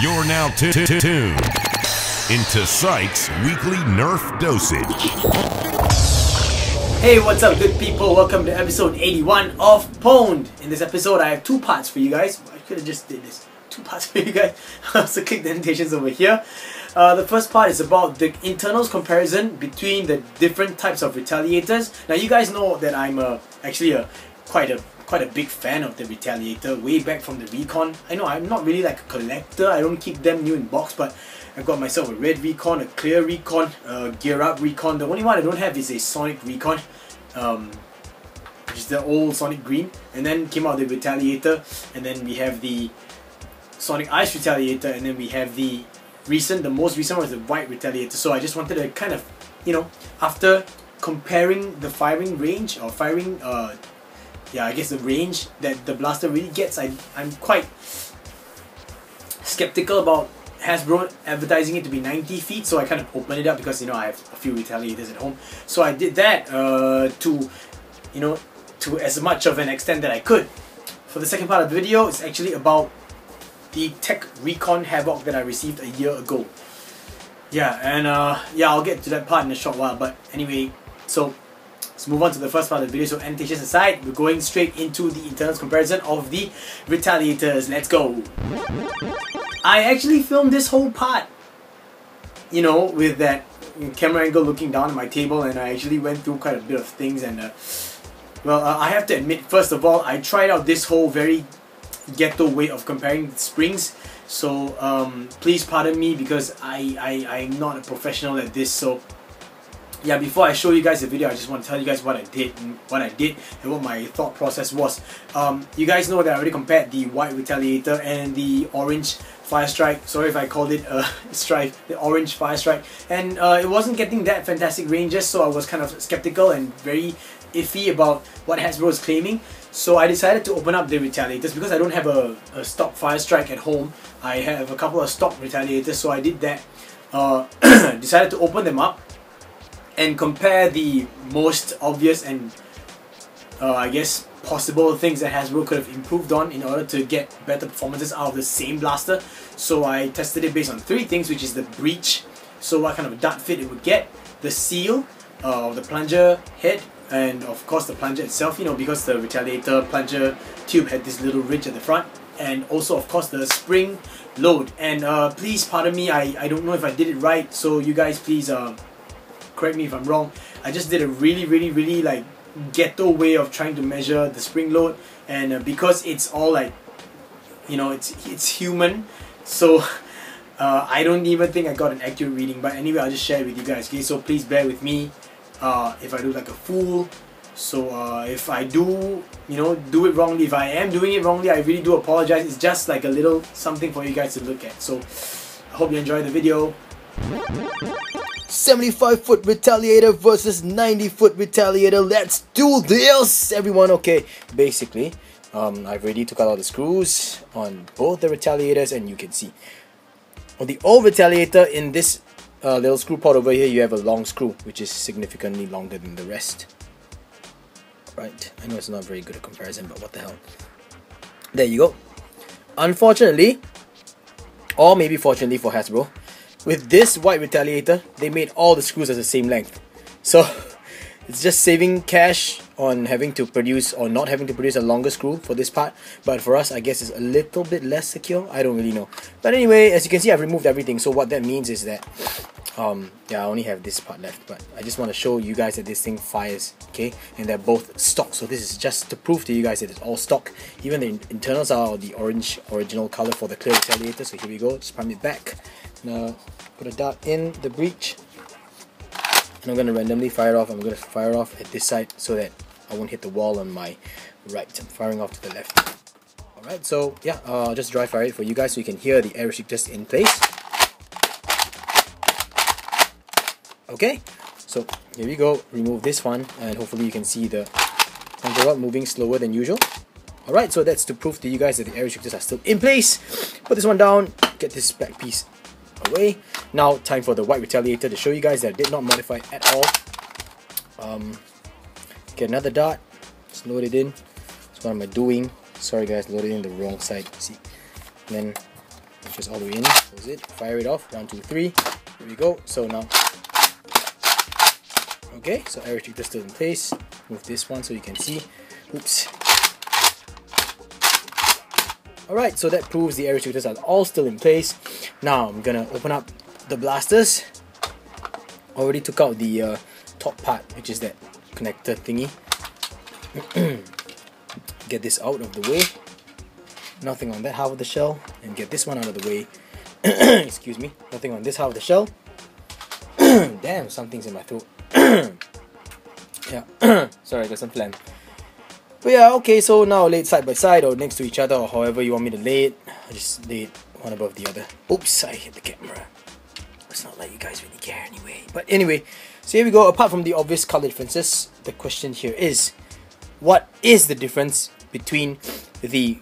You're now tuned into pSyk's weekly Nerf dosage. Hey, what's up good people? Welcome to episode 81 of PWND. In this episode I have two parts for you guys. I could have just did this. Two parts for you guys. So click the annotations over here. The first part is about the internals comparison between the different types of Retaliators. Now you guys know that I'm actually quite a big fan of the Retaliator way back from the Recon. I know I'm not really like a collector, I don't keep them new in box, but I've got myself a red Recon, a clear Recon, a gear up Recon. The only one I don't have is a Sonic Recon, which is the old Sonic Green, and then came out the Retaliator, and then we have the Sonic Ice Retaliator, and then we have the most recent was the white Retaliator. So I just wanted to kind of, you know, after comparing the firing range or firing yeah, I guess the range that the blaster really gets, I'm quite skeptical about Hasbro advertising it to be 90 feet, so I kind of opened it up because, you know, I have a few Retaliators at home. So I did that to as much of an extent that I could. For the second part of the video, it's actually about the Tech Recon Havok that I received a year ago. Yeah, and yeah, I'll get to that part in a short while, but anyway, so let's move on to the first part of the video. So annotations aside, we're going straight into the internals comparison of the Retaliators. Let's go! I actually filmed this whole part, you know, with that camera angle looking down at my table, and I actually went through quite a bit of things, and well, I have to admit, first of all, I tried out this whole very ghetto way of comparing springs, so please pardon me because I'm not a professional at this. So yeah, before I show you guys the video, I just want to tell you guys what I did and what my thought process was. You guys know that I already compared the white Retaliator and the orange Fire Strike. Sorry if I called it the orange Fire Strike, and it wasn't getting that fantastic ranges, so I was kind of skeptical and very iffy about what Hasbro is claiming. So I decided to open up the Retaliators because I don't have a stock Fire Strike at home. I have a couple of stock Retaliators, so I did that. Decided to open them up and compare the most obvious and I guess possible things that Hasbro could have improved on in order to get better performances out of the same blaster. So I tested it based on three things, which is the breach, so what kind of a dart fit it would get, the seal of the plunger head, and of course the plunger itself, you know, because the Retaliator plunger tube had this little ridge at the front, and also of course the spring load. And please pardon me, I don't know if I did it right, so you guys please correct me if I'm wrong. I just did a really like ghetto way of trying to measure the spring load, and because it's all like, you know, it's human, so I don't even think I got an accurate reading. But anyway, I'll just share it with you guys, okay? So please bear with me if I look like a fool. So if I do, you know, do it wrongly, if I am doing it wrongly, I really do apologize. It's just like a little something for you guys to look at. So I hope you enjoy the video. 75-foot Retaliator versus 90-foot Retaliator. Let's do this, everyone. Okay, basically, I've already took out all the screws on both the Retaliators, and you can see on the old Retaliator, in this little screw port over here, you have a long screw, which is significantly longer than the rest. Right? I know it's not very good a comparison, but what the hell? There you go. Unfortunately, or maybe fortunately for Hasbro, with this white Retaliator, they made all the screws as the same length. So it's just saving cash on having to produce or not having to produce a longer screw for this part. But for us, I guess it's a little bit less secure. I don't really know. But anyway, as you can see, I've removed everything. So what that means is that yeah, I only have this part left. But I just want to show you guys that this thing fires, okay? And they're both stock. So this is just to prove to you guys that it's all stock. Even the internals are the orange original color for the clear Retaliator. So here we go. Just prime it back. Now put a dart in the breech, and I'm going to randomly fire off. I'm going to fire off at this side so that I won't hit the wall on my right. I'm firing off to the left. Alright, so yeah, I'll just dry fire it for you guys so you can hear the air restrictors in place. Okay, so here we go. Remove this one, and hopefully you can see the plunger rod moving slower than usual. Alright, so that's to prove to you guys that the air restrictors are still in place. Put this one down, get this back piece away. Now time for the white Retaliator to show you guys that I did not modify at all. Get another dart, just load it in. So what am I doing? Sorry guys, loaded in the wrong side. See, and then Just all the way in. Close it. Fire it off. 1, 2, 3. Here we go. So now, okay. So air restrictor still in place. Move this one so you can see. Oops. Alright, so that proves the air restrictors are all still in place. Now I'm gonna open up the blasters. Already took out the top part, which is that connector thingy. Get this out of the way. Nothing on that half of the shell. And get this one out of the way. Excuse me. Nothing on this half of the shell. Damn, something's in my throat. Yeah. Sorry, I got some phlegm. But yeah, okay, so now lay it side by side or next to each other or however you want me to lay it. I just lay it one above the other. Oops, I hit the camera. It's not like you guys really care anyway. But anyway, so here we go. Apart from the obvious color differences, the question here is, what is the difference between the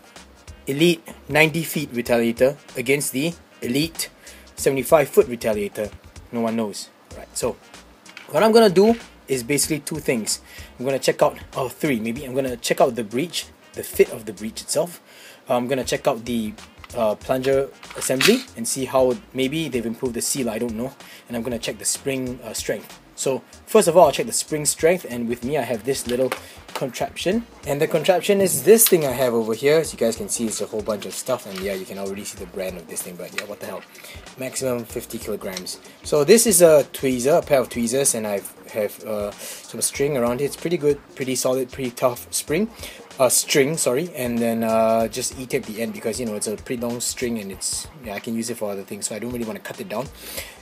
Elite 90 feet Retaliator against the Elite 75 foot Retaliator? No one knows. Right, so what I'm gonna do is basically two things. I'm gonna check out, or three maybe. I'm gonna check out the breech, the fit of the breech itself. I'm gonna check out the plunger assembly and see how maybe they've improved the seal, I don't know. And I'm gonna check the spring strength. So first of all, I'll check the spring strength, and with me I have this little contraption, and the contraption is this thing I have over here. As you guys can see, it's a whole bunch of stuff, and yeah, you can already see the brand of this thing, but yeah, what the hell, maximum 50 kilograms. So this is a tweezer, a pair of tweezers, and I have some string around it. It's pretty good, pretty solid, pretty tough string, sorry, and then just E-tape the end because, you know, it's a pretty long string, and it's, yeah, I can use it for other things, so I don't really want to cut it down.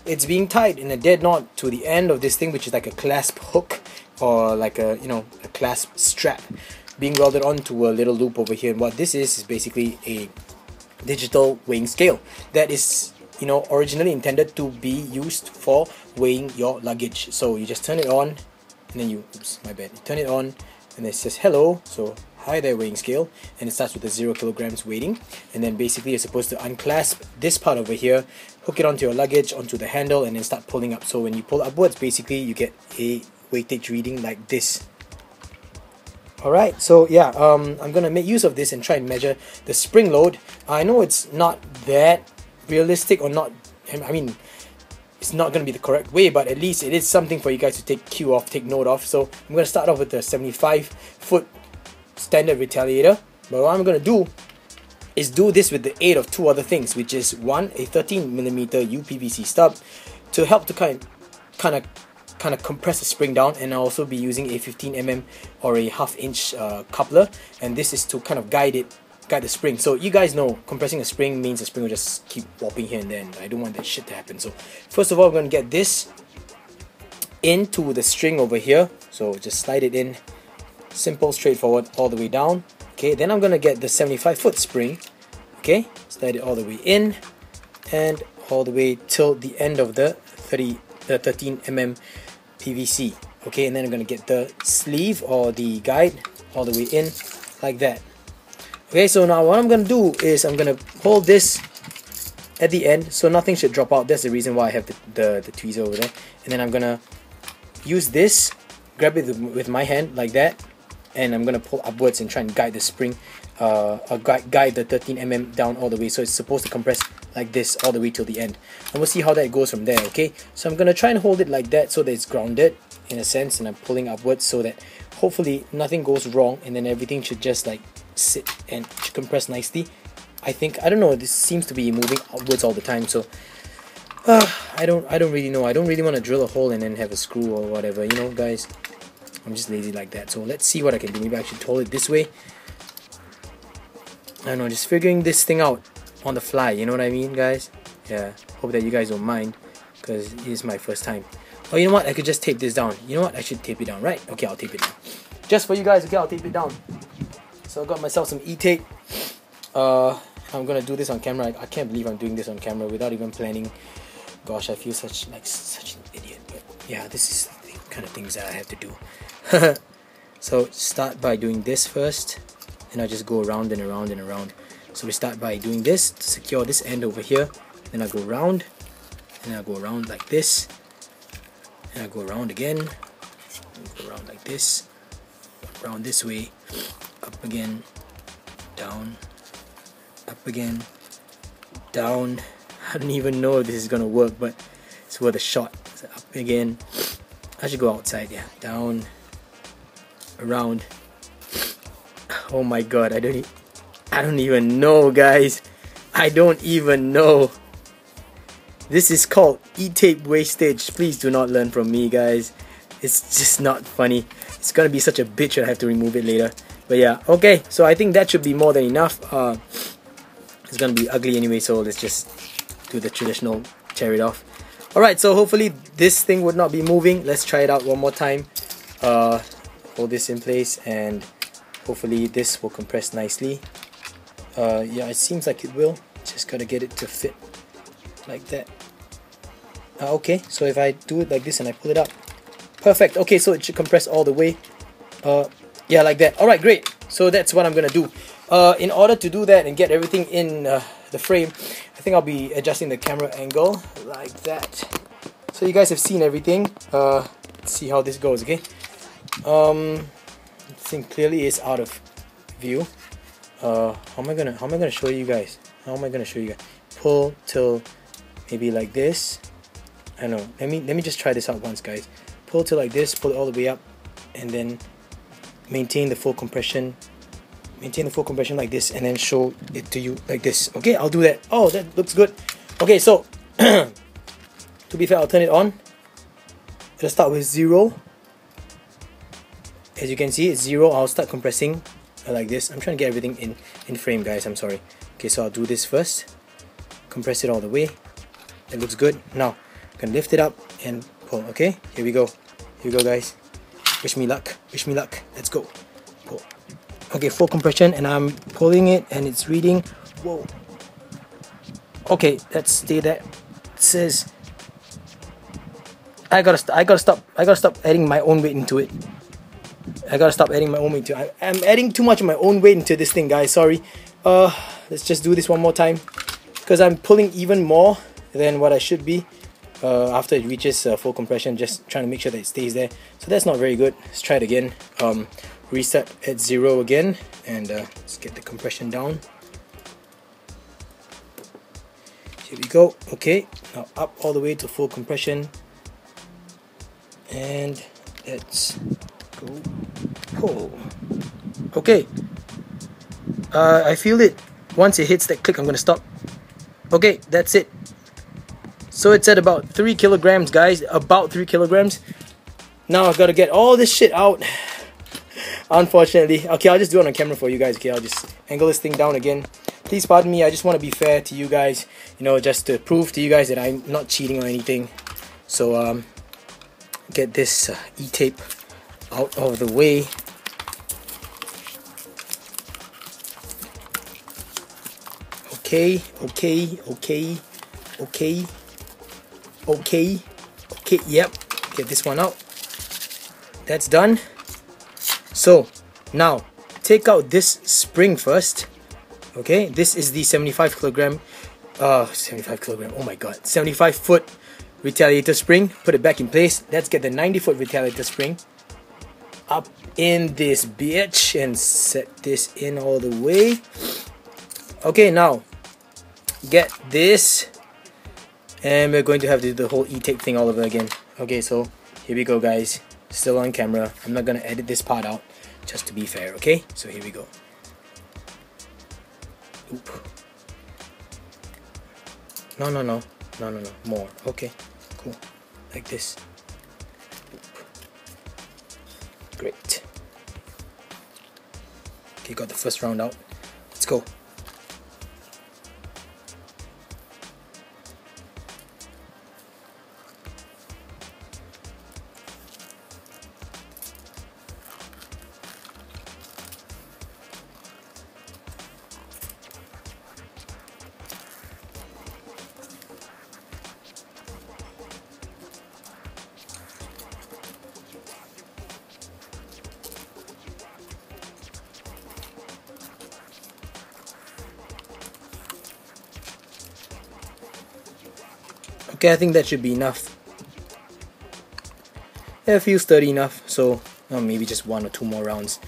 It's being tied in a dead knot to the end of this thing, which is like a clasp hook or like a, you know, a clasp strap being welded onto a little loop over here. And what this is basically a digital weighing scale that is, you know, originally intended to be used for weighing your luggage. So you just turn it on, and then you, oops, my bad, you turn it on, and it says hello, so hi there weighing scale, and it starts with the 0 kilograms weighting. And then basically you're supposed to unclasp this part over here, hook it onto your luggage, onto the handle, and then start pulling up. So when you pull upwards, basically you get a weightage reading like this. Alright, so yeah, I'm gonna make use of this and try and measure the spring load. I know it's not that realistic, or not, I mean, it's not gonna be the correct way, but at least it is something for you guys to take note of. So I'm gonna start off with the 75 foot standard Retaliator, but what I'm gonna do is do this with the aid of two other things, which is one, a 13mm UPVC stub to help to kind of compress the spring down, and I'll also be using a 15mm or a half-inch coupler, and this is to kind of guide the spring. So you guys know compressing a spring means the spring will just keep whopping here and there, and I don't want that shit to happen. So first of all, I'm going to get this into the string over here, so just slide it in, simple, straightforward, all the way down. Okay, then I'm going to get the 75 foot spring, okay, slide it all the way in and all the way till the end of the 13mm PVC. Okay, and then I'm going to get the sleeve or the guide all the way in like that. Okay, so now what I'm going to do is I'm going to hold this at the end so nothing should drop out. That's the reason why I have the tweezer over there. And then I'm going to use this, grab it with my hand like that, and I'm going to pull upwards and try and guide the spring, guide the 13mm down all the way. So it's supposed to compress like this all the way till the end, and we'll see how that goes from there. Okay, so I'm going to try and hold it like that so that it's grounded in a sense, and I'm pulling upwards so that hopefully nothing goes wrong, and then everything should just like sit and compress nicely. I think, I don't know, this seems to be moving upwards all the time, so I don't really know. I don't really want to drill a hole and then have a screw or whatever, you know, guys. I'm just lazy like that. So let's see what I can do. Maybe I should hold it this way. I don't know, just figuring this thing out on the fly, you know what I mean, guys? Yeah, hope that you guys don't mind, because it is my first time. Oh, you know what? I could just tape this down. You know what? I should tape it down, right? Okay, I'll tape it down. Just for you guys, okay, I'll tape it down. So I got myself some e-tape. I'm gonna do this on camera. I can't believe I'm doing this on camera without even planning. Gosh, I feel such an idiot. But yeah, this is the kind of things that I have to do. So start by doing this first, and I just go around and around and around. So we start by doing this to secure this end over here. Then I go around, and I go around like this, and I go around again, and go around like this, around this way, up again, down, up again, down. I don't even know if this is gonna work, but it's worth a shot. So up again. I should go outside. Yeah, down, around. Oh my god, I don't even know, guys. I don't even know. This is called e-tape wastage. Please do not learn from me, guys. It's just not funny. It's gonna be such a bitch when I have to remove it later. But yeah, okay. So I think that should be more than enough. It's gonna be ugly anyway, so let's just do the traditional tear it off. Alright, so hopefully this thing would not be moving. Let's try it out one more time. Hold this in place and hopefully this will compress nicely. Yeah, it seems like it will. Just gotta get it to fit like that. Okay, so if I do it like this and I pull it up, perfect. Okay, so it should compress all the way. Yeah, like that. Alright, great. So that's what I'm gonna do. In order to do that and get everything in the frame, I think I'll be adjusting the camera angle like that. So you guys have seen everything. Let's see how this goes, okay? This thing clearly is out of view. How am I gonna show you guys? How am I gonna show you guys? Pull till maybe like this. I know. Let me just try this out once, guys. Pull till like this, pull it all the way up, and then maintain the full compression. Maintain the full compression like this, and then show it to you like this. Okay, I'll do that. Oh, that looks good. Okay, so to be fair, I'll turn it on. It'll start with 0. As you can see, it's 0. I'll start compressing like this. I'm trying to get everything in frame, guys. I'm sorry. Okay, so I'll do this first. Compress it all the way. It looks good. Now, I'm gonna lift it up and pull. Okay, here we go. Here we go, guys. Wish me luck. Wish me luck. Let's go. Pull. Okay, full compression, and I'm pulling it, and it's reading. Whoa. Okay, let's stay there. It says I gotta stop adding my own weight into it. I gotta stop adding my own weight into it. I'm adding too much of my own weight into this thing, guys. Sorry. Let's just do this one more time, because I'm pulling even more than what I should be after it reaches full compression. Just trying to make sure that it stays there. So that's not very good. Let's try it again. Reset at 0 again, and let's get the compression down. Here we go. Okay, now up all the way to full compression, and let's go pull. Okay, I feel it. Once it hits that click, I'm gonna stop. Okay, that's it. So it's at about 3 kilograms, guys. About 3 kilograms. Now I've got to get all this shit out. Unfortunately. Okay, I'll just do it on camera for you guys. Okay, I'll just angle this thing down again. Please pardon me. I just want to be fair to you guys. You know, just to prove to you guys that I'm not cheating or anything. So, get this e-tape out of the way. Okay, okay, okay, okay, okay, okay, yep. Get this one out. That's done. So now take out this spring first. Okay, this is the 75 kilogram, oh my god, 75 foot Retaliator spring. Put it back in place. Let's get the 90 foot Retaliator spring up in this bitch and set this in all the way. Okay, now get this, and we're going to have to do the whole e-tape thing all over again. Okay, so here we go, guys. Still on camera. I'm not gonna edit this part out, just to be fair. Okay, so here we go. Oop. No, more. Okay, cool, like this. Oop. Great. Okay, got the first round out. Let's go. Okay, I think that should be enough. Yeah, it feels sturdy enough, so maybe just 1 or 2 more rounds.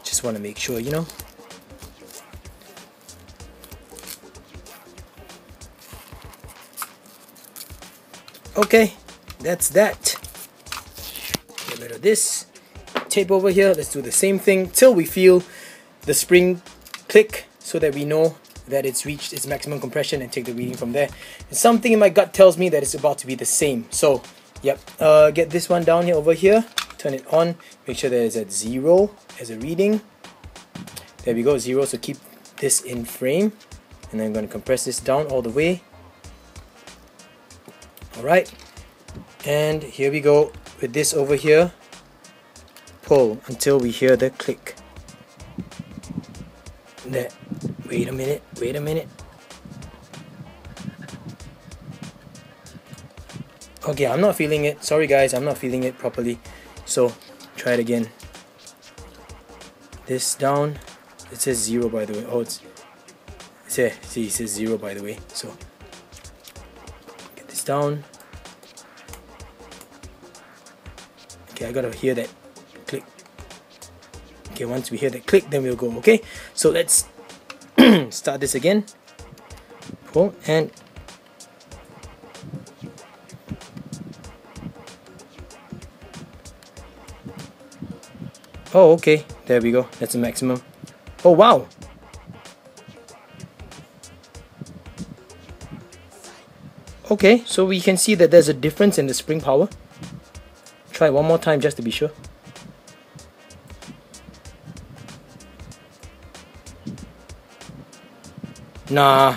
Just want to make sure, you know. Okay, that's that. Get rid of this. Tape over here. Let's do the same thing till we feel the spring click, so that we know that it's reached its maximum compression, and take the reading from there. And something in my gut tells me that it's about to be the same. So, yep. Get this one down here over here. Turn it on. Make sure that it's at 0 as a reading. There we go, 0. So keep this in frame, and then I'm going to compress this down all the way. Alright, and here we go with this over here. Pull until we hear the click. There. Wait a minute, wait a minute. Okay, I'm not feeling it. Sorry guys, I'm not feeling it properly. So, try it again. This down. It says 0 by the way. Oh, it's here. See, it says 0 by the way. So, get this down. Okay, I gotta hear that click. Okay, once we hear that click, then we'll go. Okay, so let's start this again. Pull and oh, okay, there we go. That's the maximum. Oh wow. Okay, so we can see that there's a difference in the spring power. Try it one more time just to be sure. Nah.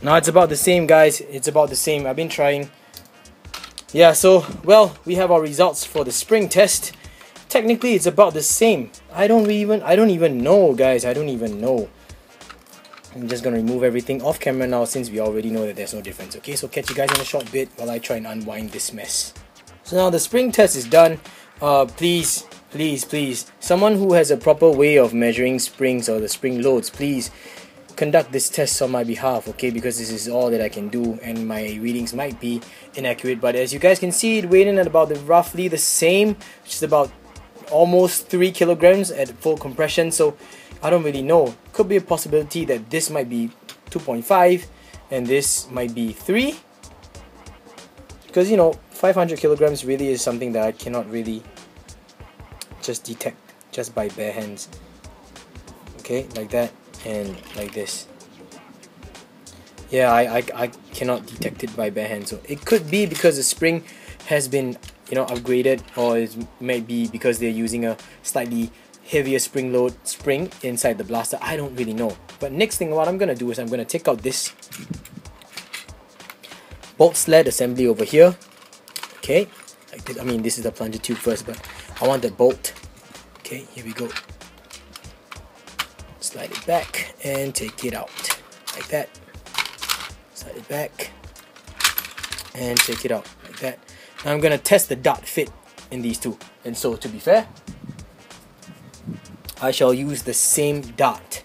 No, it's about the same guys. It's about the same. I've been trying. Yeah, so, well, we have our results for the spring test. Technically, it's about the same. I don't even know, guys. I don't even know. I'm just gonna remove everything off camera now, since we already know that there's no difference. Okay, so catch you guys in a short bit while I try and unwind this mess. So now the spring test is done. Please, someone who has a proper way of measuring springs or the spring loads, please conduct this test on my behalf, okay, because this is all that I can do, and my readings might be inaccurate, but as you guys can see, it weighed in at about roughly the same, which is about almost 3 kilograms at full compression. So I don't really know. Could be a possibility that this might be 2.5 and this might be 3, because, you know, 500 kilograms really is something that I cannot really just detect just by bare hands. Okay, like that and like this. Yeah, I cannot detect it by bare hands. So it could be because the spring has been, you know, upgraded, or it may be because they're using a slightly heavier spring load spring inside the blaster. I don't really know. But next thing what I'm gonna do is I'm gonna take out this bolt sled assembly over here. Okay, I mean, this is the plunger tube first, but I want the bolt. Okay, here we go. Slide it back and take it out like that. Slide it back and take it out like that. Now I'm gonna test the dot fit in these two, and so to be fair, I shall use the same dot.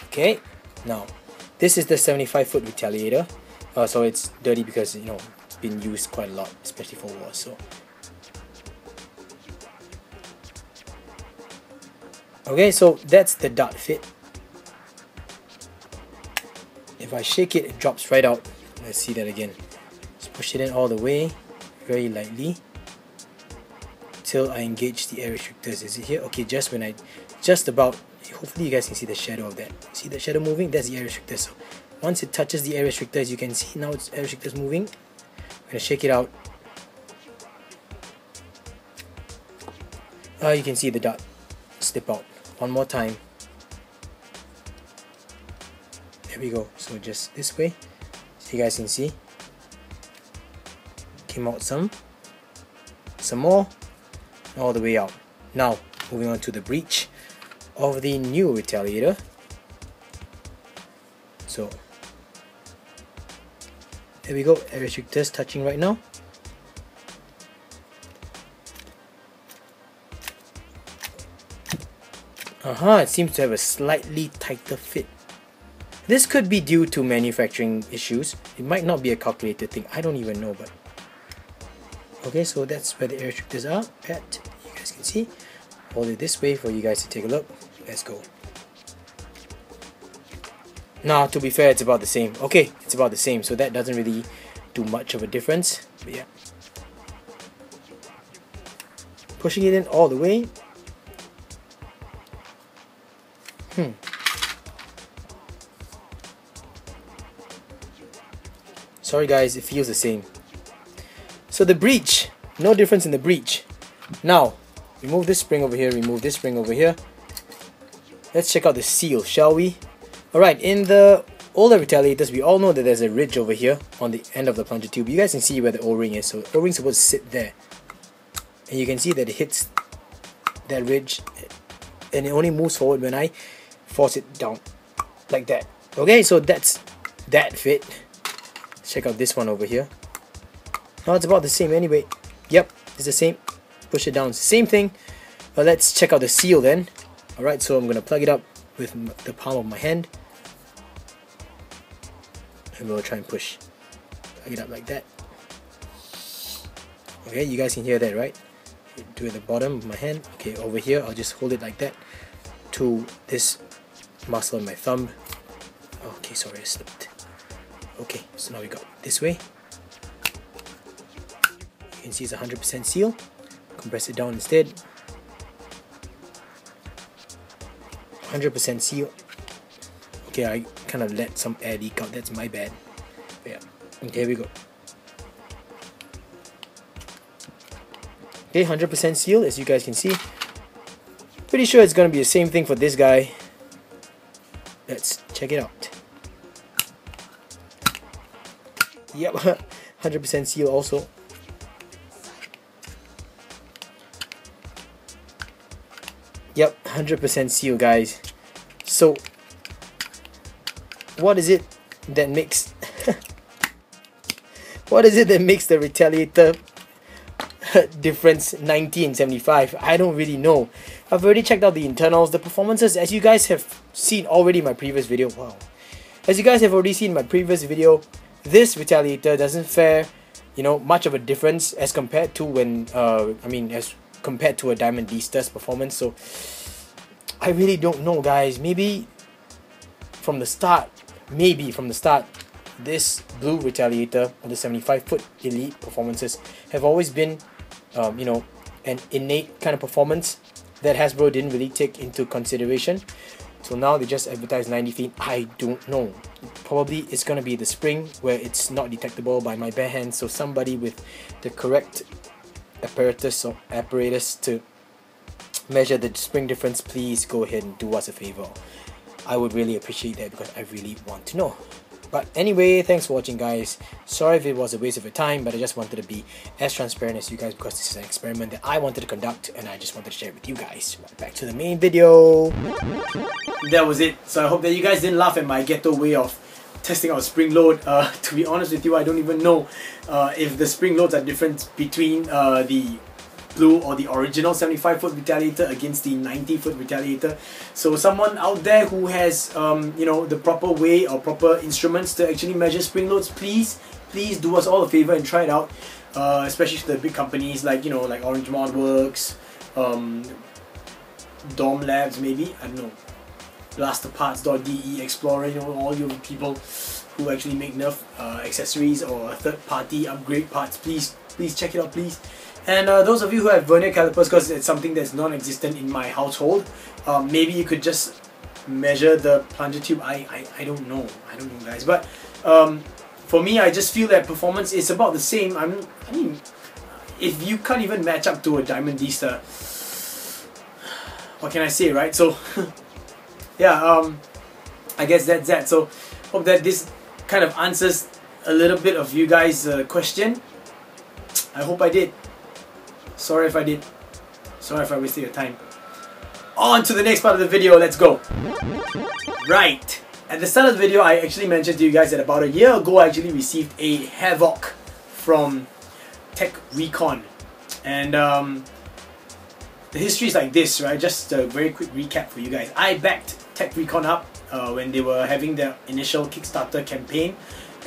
Okay, now this is the 75-foot Retaliator. So it's dirty because, you know, it's been used quite a lot, especially for war. So okay, so that's the dot fit. If I shake it, it drops right out. Let's see that again. Just push it in all the way, very lightly, till I engage the air restrictors. Is it here? Okay, just when I, just about, hopefully you guys can see the shadow of that. See the shadow moving? That's the air restrictor. So once it touches the air restrictors, you can see now it's air restrictors moving. I'm gonna shake it out. You can see the dot slip out. One more time. There we go. So just this way, so you guys can see. Came out some more, all the way out. Now moving on to the breech of the new Retaliator. So there we go, air restrictors touching right now. It seems to have a slightly tighter fit. This could be due to manufacturing issues. It might not be a calculated thing. I don't even know, but okay, so that's where the air restrictors are at. You guys can see. Hold it this way for you guys to take a look. Let's go. Nah, to be fair, it's about the same. Okay, it's about the same, so that doesn't really do much of a difference. But yeah. Pushing it in all the way. Sorry guys, it feels the same. So the breech, no difference in the breech. Now, remove this spring over here, remove this spring over here. Let's check out the seal, shall we? Alright, in the older Retaliators, we all know that there's a ridge over here on the end of the plunger tube. You guys can see where the O-ring is, so the O-ring's supposed to sit there. And you can see that it hits that ridge, and it only moves forward when I force it down, like that. Okay, so that's that fit. Let's check out this one over here. No, it's about the same anyway. Yep, it's the same. Push it down, same thing. But let's check out the seal then. Alright, so I'm gonna plug it up with the palm of my hand, and we'll try and push. Plug it up like that. Okay, you guys can hear that, right? Do it at the bottom of my hand. Okay, over here, I'll just hold it like that to this muscle in my thumb. Okay, sorry, I slipped. Okay, so now we got this way. You can see it's 100% seal. Compress it down instead. 100% seal. Okay, I kind of let some air leak out. That's my bad. But yeah. Okay, here we go. Okay, 100% seal, as you guys can see. Pretty sure it's gonna be the same thing for this guy. Let's check it out. Yep, 100% seal also. Yep, 100% seal, guys. So, what is it that makes what is it that makes the Retaliator difference 90 and 75? I don't really know. I've already checked out the internals, the performances, as you guys have seen already in my previous video. Wow. As you guys have already seen in my previous video, this Retaliator doesn't fare, you know, much of a difference as compared to when, as compared to a Diamond Beaster's performance. So, I really don't know, guys. Maybe from the start, this blue Retaliator or the 75-foot elite performances have always been, an innate kind of performance that Hasbro didn't really take into consideration. So now they just advertise 90 feet. I don't know. Probably it's going to be the spring where it's not detectable by my bare hands. So somebody with the correct apparatus to measure the spring difference, please go ahead and do us a favor. I would really appreciate that because I really want to know. But anyway, thanks for watching, guys. Sorry if it was a waste of your time, but I just wanted to be as transparent as you guys because this is an experiment that I wanted to conduct and I just wanted to share it with you guys. Back to the main video. That was it. So I hope that you guys didn't laugh at my ghetto way of testing out spring load. To be honest with you, I don't even know if the spring loads are different between the blue or the original 75-foot Retaliator against the 90-foot Retaliator. So someone out there who has the proper way or proper instruments to actually measure spring loads, please do us all a favor and try it out. Especially to the big companies like like Orange Mod Works, Dom Labs, maybe, I don't know, blasterparts.de, Explorer, all you people who actually make Nerf accessories or third-party upgrade parts, please check it out, please. And those of you who have vernier calipers, because it's something that's non-existent in my household, maybe you could just measure the plunger tube. I don't know, guys. But for me, I just feel that performance is about the same. I mean, if you can't even match up to a Diamond Beaster, what can I say, right? So yeah, I guess that's that. So hope that this kind of answers a little bit of you guys' question. I hope I did. Sorry if I did. Sorry if I wasted your time. On to the next part of the video, let's go. Right. At the start of the video, I actually mentioned to you guys that about a year ago, I actually received a Havok from Recon. And the history is like this, right? Just a very quick recap for you guys. I backed Recon up when they were having their initial Kickstarter campaign.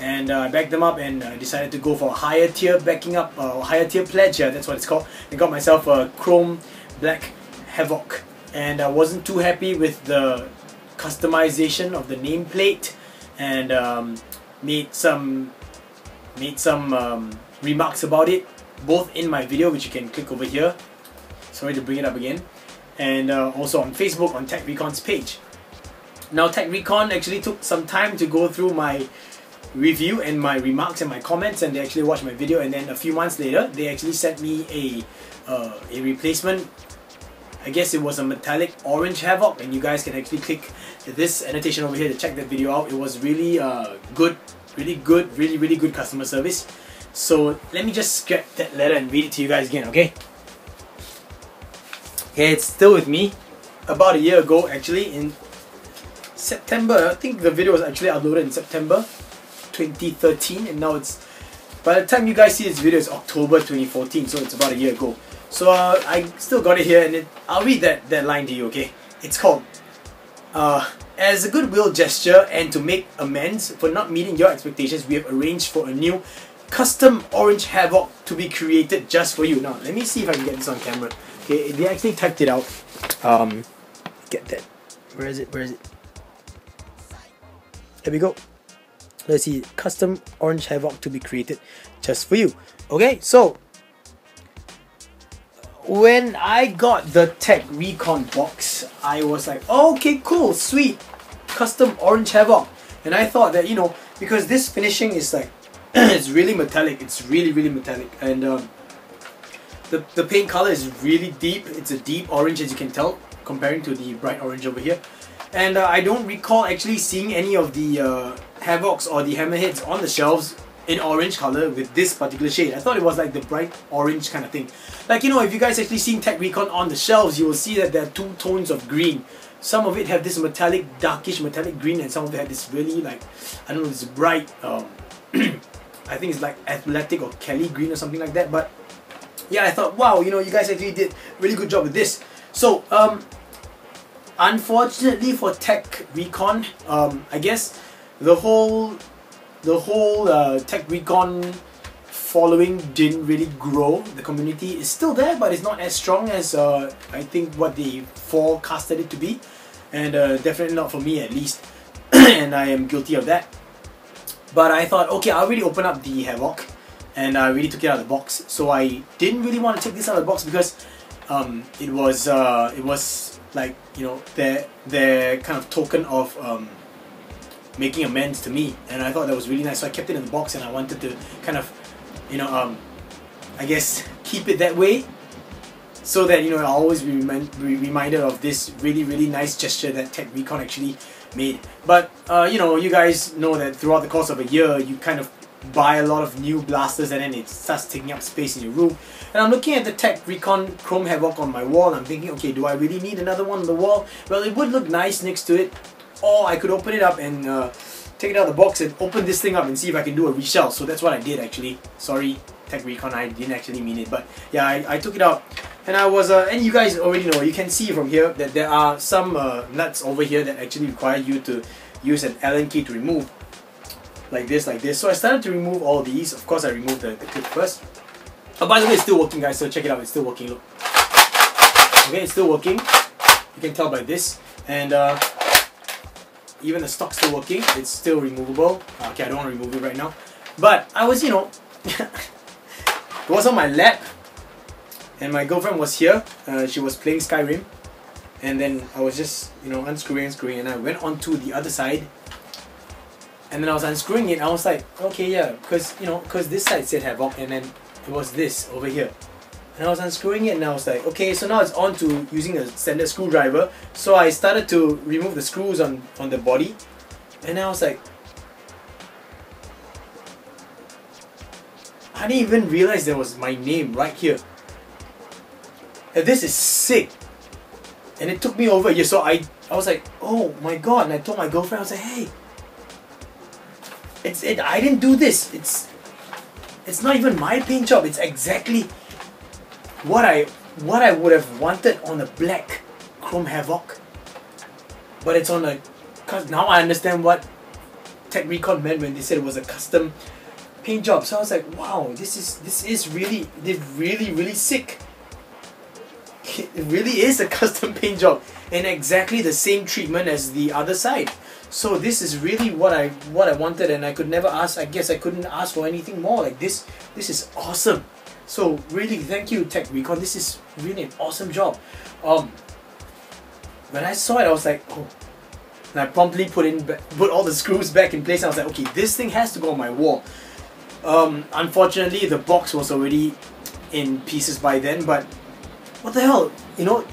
And I backed them up and decided to go for a higher tier backing up, higher tier pledge, yeah, that's what it's called. I got myself a chrome black Havok, and I wasn't too happy with the customization of the nameplate. and made some remarks about it, both in my video, which you can click over here. Sorry to bring it up again. And also on Facebook on Tech Recon's page. Now Tech Recon actually took some time to go through my review and my remarks and my comments, and they actually watched my video, and then a few months later they actually sent me a replacement. I guess it was a metallic orange Havok, and you guys can actually click this annotation over here to check that video out. It was really really good customer service. So let me just grab that letter and read it to you guys again, okay? Okay, it's still with me. About a year ago, actually, in September, I think the video was actually uploaded in September 2013, and now it's, by the time you guys see this video, it's October 2014, so it's about a year ago. So I still got it here, and I'll read that line to you, okay? It's called, as a goodwill gesture and to make amends for not meeting your expectations, we have arranged for a new custom orange Havok to be created just for you. Now, let me see if I can get this on camera. Okay, they actually typed it out. Get that. Where is it? Where is it? There we go. Let's see. Custom orange Havok to be created just for you. Okay, so when I got the Tech Recon box, I was like, oh, okay, cool, sweet, custom orange Havok. And I thought that, you know, because this finishing is like, it's really metallic, it's really metallic, and the paint color is really deep. It's a deep orange, as you can tell, comparing to the bright orange over here. And I don't recall actually seeing any of the Havoks or the Hammerheads on the shelves in orange color with this particular shade. I thought it was like the bright orange kind of thing. Like, you know, if you guys actually seen Tech Recon on the shelves, you will see that there are two tones of green. Some of it have this metallic, darkish metallic green, and some of it have this really, like, I don't know, this bright, I think it's like athletic or Kelly green or something like that. But yeah, I thought, wow, you know, you guys actually did a really good job with this. So unfortunately for Tech Recon, I guess the whole Tech Recon following didn't really grow. The community is still there, but it's not as strong as I think what they forecasted it to be, and definitely not for me at least. And I am guilty of that. But I thought, okay, I already opened up the Havok, and I really took it out of the box. So I didn't really want to take this out of the box because it was like, you know, their kind of token of making amends to me, and I thought that was really nice. So I kept it in the box, and I wanted to kind of, you know, I guess keep it that way, so that, you know, I'll always be reminded of this really nice gesture that Tech Recon actually made. But you know, you guys know that throughout the course of a year, you kind of buy a lot of new blasters, and then it starts taking up space in your room. And I'm looking at the Tech Recon Chrome Havok on my wall, and I'm thinking, okay, do I really need another one on the wall? Well, it would look nice next to it, or I could open it up and take it out of the box and open this thing up and see if I can do a reshell. So that's what I did actually. Sorry, Tech Recon, I didn't actually mean it, but yeah, I took it out, and I was and you guys already know, you can see from here that there are some nuts over here that actually require you to use an Allen key to remove, like this. So I started to remove all these. Of course, I removed the clip first. Oh, by the way, it's still working, guys, so check it out. It's still working, look. Okay, it's still working. You can tell by this. And even the stock's still working. It's still removable. Okay, I don't want to remove it right now. But I was, you know, it was on my lap, and my girlfriend was here. She was playing Skyrim. And then I was just, you know, unscrewing, and I went on to the other side. And then I was unscrewing it, and I was like, okay, yeah, because, you know, because this side said Havok, and then it was this over here. And I was unscrewing it, and I was like, okay, so now it's on to using a standard screwdriver. So I started to remove the screws on the body, and I was like, I didn't even realize there was my name right here. And this is sick. And it took me over a year, so I was like, oh my god, and I told my girlfriend, I was like, hey, I didn't do this. It's not even my paint job. It's exactly what I would have wanted on a black Chrome Havok. But it's on a, cause now I understand what Tech Recon meant when they said it was a custom paint job. So I was like, wow, this is really sick. it really is a custom paint job and exactly the same treatment as the other side. So this is really what I wanted, and I could never ask. I guess I couldn't ask for anything more. Like this is awesome. So really, thank you, Recon. This is really an awesome job. When I saw it, I was like, oh. And I promptly put all the screws back in place. And I was like, okay, this thing has to go on my wall. Unfortunately, the box was already in pieces by then. But what the hell, you know,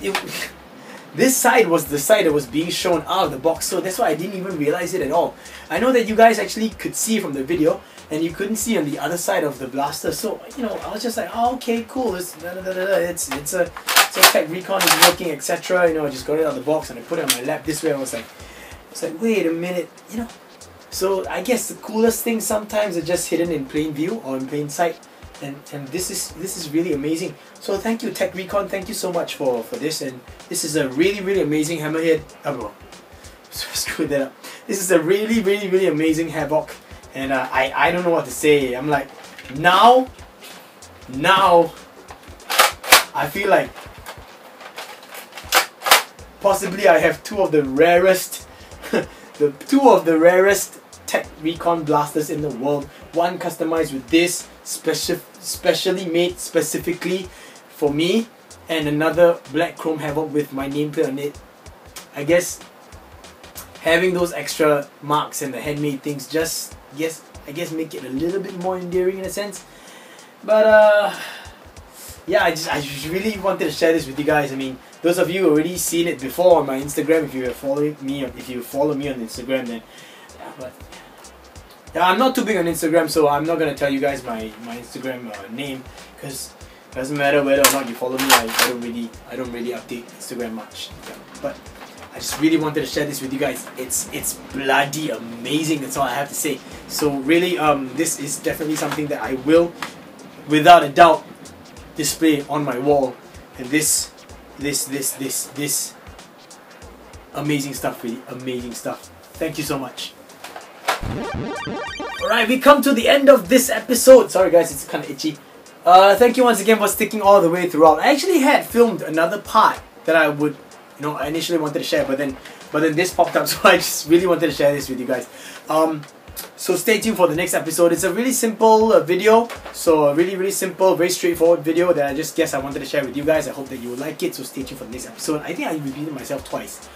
this side was the side that was being shown out of the box, so that's why I didn't even realize it at all. I know that you guys actually could see from the video, and you couldn't see on the other side of the blaster. So you know, I was just like, oh, okay, cool. It's a tech Recon is working, etc. You know, I just got it out of the box and I put it on my lap this way. I was like, wait a minute, you know. So I guess the coolest things sometimes are just hidden in plain view or in plain sight. And this is really amazing. So thank you, Recon. Thank you so much for this. And this is a really amazing hammerhead. Oh, screwed that up. This is a really amazing Havok. And I don't know what to say. I'm like, now I feel like possibly I have two of the rarest Tech Recon blasters in the world. One customized with this, specially made specifically for me, and another black chrome Havok with my nameplate on it. I guess having those extra marks and the handmade things just, I guess make it a little bit more endearing in a sense. But yeah, I just really wanted to share this with you guys. I mean, those of you who already seen it before on my Instagram, if you follow me on Instagram, then yeah, but yeah, I'm not too big on Instagram, so I'm not gonna tell you guys my Instagram name, because it doesn't matter whether or not you follow me. I don't really update Instagram much. Yeah, but I just really wanted to share this with you guys. It's bloody amazing. That's all I have to say. So really, this is definitely something that I will, without a doubt, display on my wall. And this amazing stuff, really amazing stuff. Thank you so much. Alright, we come to the end of this episode. Sorry guys, it's kind of itchy. Thank you once again for sticking all the way throughout. I actually had filmed another part that I would, you know, I initially wanted to share, but then this popped up, so I just really wanted to share this with you guys. So stay tuned for the next episode. It's a really simple video, so a really simple, very straightforward video that I wanted to share with you guys. I hope that you will like it, so stay tuned for the next episode. I think I repeated myself twice.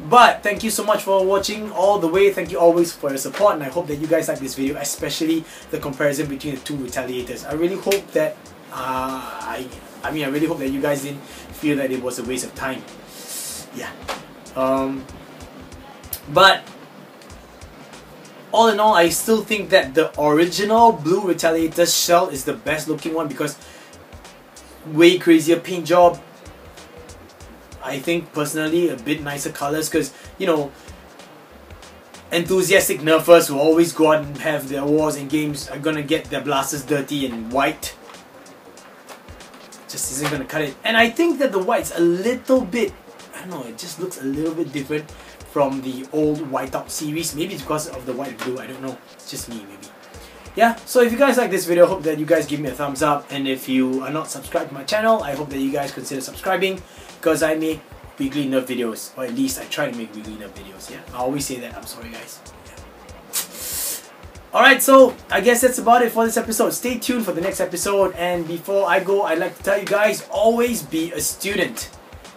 But thank you so much for watching all the way. Thank you always for your support, and I hope that you guys like this video, especially the comparison between the two Retaliators. I really hope that I really hope that you guys didn't feel that it was a waste of time. Yeah. But all in all, I still think that the original blue Retaliator shell is the best looking one, because way crazier paint job. I think personally a bit nicer colors, because you know, enthusiastic nerfers who always go out and have their wars in games are gonna get their blasters dirty and white. Just isn't gonna cut it. And I think that the white's a little bit, I don't know, it just looks a little bit different from the old Whiteout series. Maybe it's because of the white blue, I don't know. It's just me, maybe. Yeah, so if you guys like this video, I hope that you guys give me a thumbs up. And if you are not subscribed to my channel, I hope that you guys consider subscribing, because I make weekly Nerf videos, or at least I try to make weekly Nerf videos. Yeah, I always say that. I'm sorry guys. Yeah. Alright, so I guess that's about it for this episode. Stay tuned for the next episode, and before I go, I'd like to tell you guys, always be a student.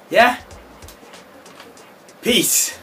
Yeah? Peace.